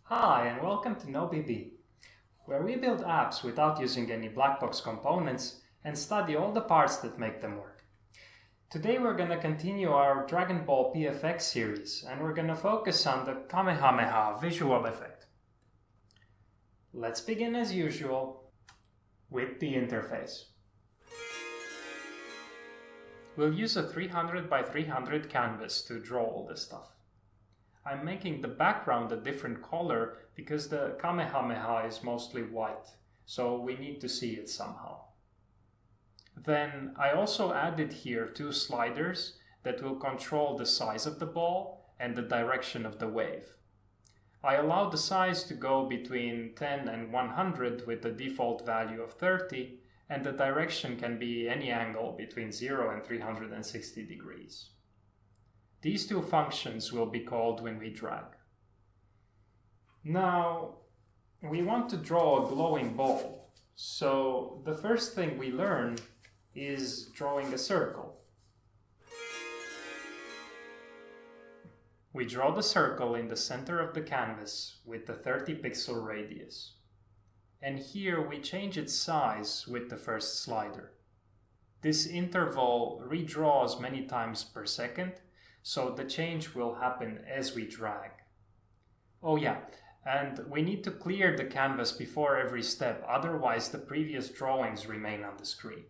Hi and welcome to NoBB, where we build apps without using any black box components and study all the parts that make them work. Today we're going to continue our Dragon Ball PFX series and we're going to focus on the Kamehameha visual effect. Let's begin as usual with the interface. We'll use a 300 by 300 canvas to draw all this stuff. I'm making the background a different color because the Kamehameha is mostly white, so we need to see it somehow. Then I also added here two sliders that will control the size of the ball and the direction of the wave. I allowed the size to go between 10 and 100 with the default value of 30, and the direction can be any angle between 0 and 360 degrees. These two functions will be called when we drag. Now, we want to draw a glowing ball, so the first thing we learn is drawing a circle. We draw the circle in the center of the canvas with the 30 pixel radius. And here we change its size with the first slider. This interval redraws many times per second, so the change will happen as we drag. Oh yeah, and we need to clear the canvas before every step, otherwise the previous drawings remain on the screen.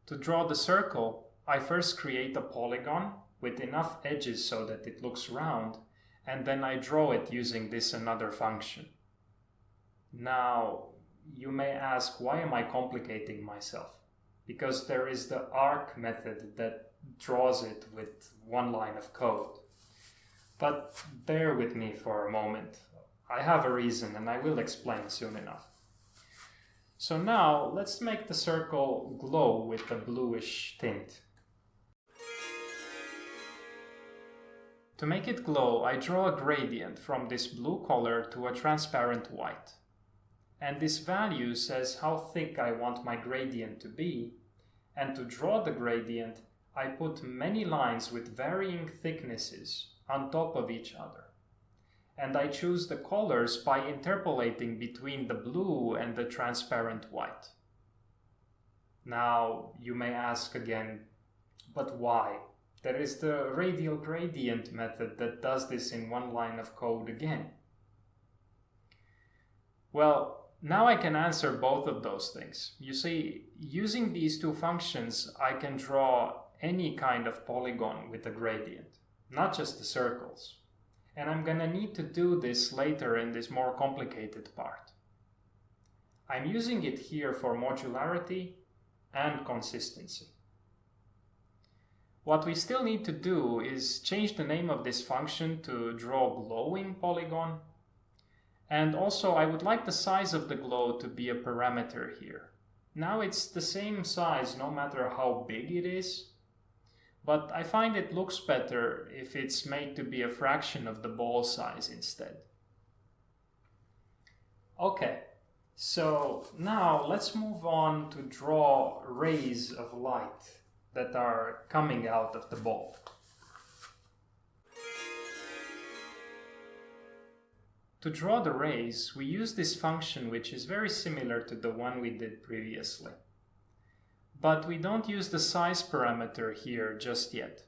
To draw the circle, I first create a polygon with enough edges so that it looks round, and then I draw it using this another function. Now, you may ask, why am I complicating myself? Because there is the arc method that draws it with one line of code. But bear with me for a moment. I have a reason and I will explain soon enough. So now let's make the circle glow with a bluish tint. To make it glow, I draw a gradient from this blue color to a transparent white. And this value says how thick I want my gradient to be, and to draw the gradient, I put many lines with varying thicknesses on top of each other. And I choose the colors by interpolating between the blue and the transparent white. Now, you may ask again, but why? There is the radial gradient method that does this in one line of code again. Well, now I can answer both of those things. You see, using these two functions, I can draw any kind of polygon with a gradient, not just the circles. And I'm gonna need to do this later in this more complicated part. I'm using it here for modularity and consistency. What we still need to do is change the name of this function to draw glowing polygon. And also I would like the size of the glow to be a parameter here. Now it's the same size no matter how big it is, but I find it looks better if it's made to be a fraction of the ball size instead. Okay, so now let's move on to draw rays of light that are coming out of the ball. To draw the rays, we use this function which is very similar to the one we did previously. But we don't use the size parameter here just yet.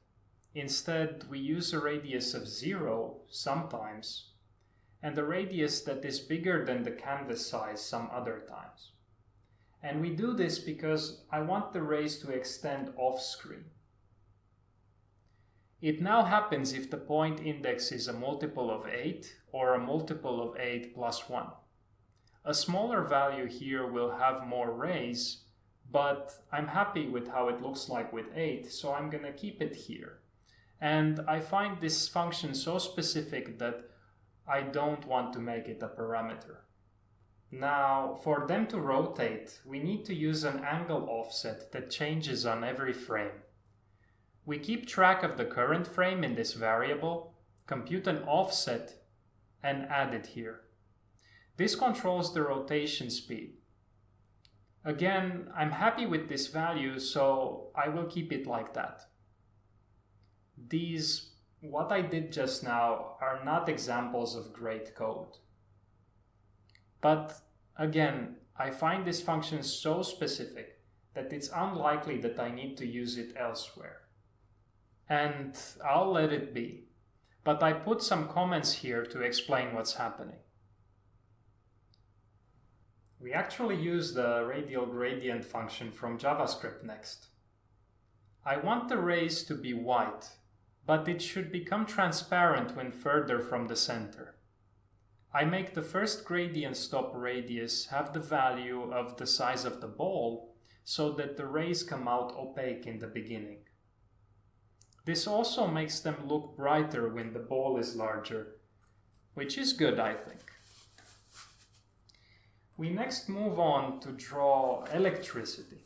Instead, we use a radius of 0 sometimes, and a radius that is bigger than the canvas size some other times. And we do this because I want the rays to extend off screen. It now happens if the point index is a multiple of 8 or a multiple of 8 plus 1. A smaller value here will have more rays, but I'm happy with how it looks like with 8, so I'm gonna keep it here. And I find this function so specific that I don't want to make it a parameter. Now, for them to rotate, we need to use an angle offset that changes on every frame. We keep track of the current frame in this variable, compute an offset, and add it here. This controls the rotation speed. Again, I'm happy with this value, so I will keep it like that. These what I did just now are not examples of great code. But again, I find this function so specific that it's unlikely that I need to use it elsewhere. And I'll let it be. But I put some comments here to explain what's happening. We actually use the radial gradient function from JavaScript next. I want the rays to be white, but it should become transparent when further from the center. I make the first gradient stop radius have the value of the size of the ball, so that the rays come out opaque in the beginning. This also makes them look brighter when the ball is larger, which is good, I think. We next move on to draw electricity.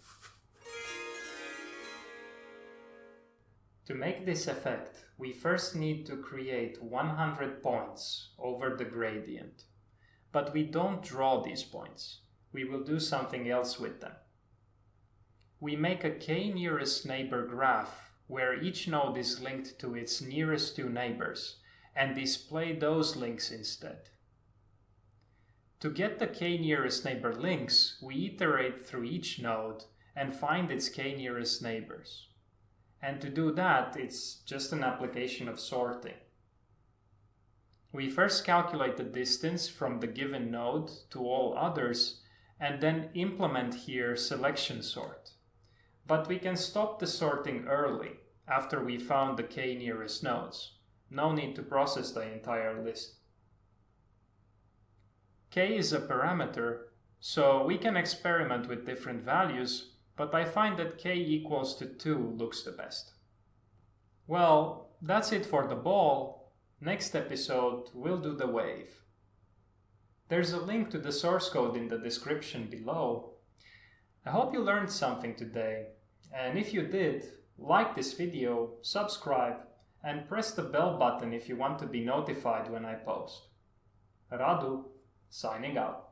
To make this effect, we first need to create 100 points over the gradient. But we don't draw these points. We will do something else with them. We make a k-nearest neighbor graph where each node is linked to its nearest two neighbors and display those links instead. To get the k-nearest neighbor links, we iterate through each node and find its k-nearest neighbors. And to do that, it's just an application of sorting. We first calculate the distance from the given node to all others and then implement here selection sort. But we can stop the sorting early, after we found the k-nearest nodes. No need to process the entire list. K is a parameter, so we can experiment with different values, but I find that k equals to 2 looks the best. Well, that's it for the ball. Next episode, we'll do the wave. There's a link to the source code in the description below. I hope you learned something today, and if you did, like this video, subscribe, and press the bell button if you want to be notified when I post. Radu, signing out.